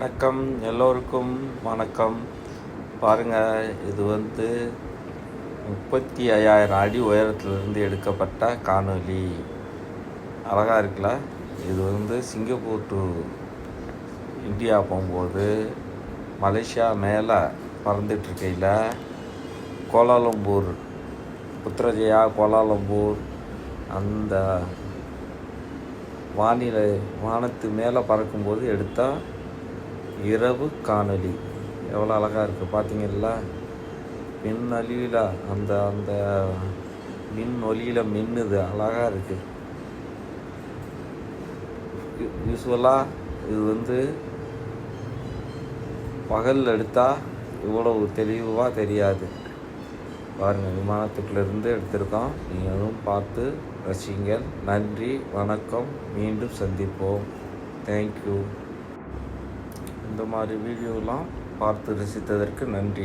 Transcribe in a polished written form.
வணக்கம், எல்லோருக்கும் வணக்கம். பாருங்கள், இது 35,000 அடி உயரத்திலிருந்து எடுக்கப்பட்ட காணொளி. அழகாக இருக்குல்ல? இது சிங்கப்பூர் டு இந்தியா போகும்போது மலேசியா மேலே பறந்துட்டுருக்கையில் கோலாலம்பூர், புத்ரஜயா கோலாலம்பூர் அந்த வானத்து மேலே பறக்கும்போது எடுத்த இரவு காணொளி. எவ்வளோ அழகாக இருக்குது பார்த்தீங்களா? மின் அழிவில் அந்த அந்த மின் ஒளியில் மின்னுது, அழகாக இருக்குது. யூஸ்வலாக இது பகல் எடுத்தால் இவ்வளவு தெளிவாக தெரியாது. பாருங்கள், விமானத்துக்குள்ளேருந்து எடுத்திருக்கோம். நீங்களும் பார்த்து ரசிங்கள். நன்றி, வணக்கம், மீண்டும் சந்திப்போம். தேங்க்யூ. இந்த மாதிரி வீடியோலாம் பார்த்து ரசித்ததற்கு நன்றி.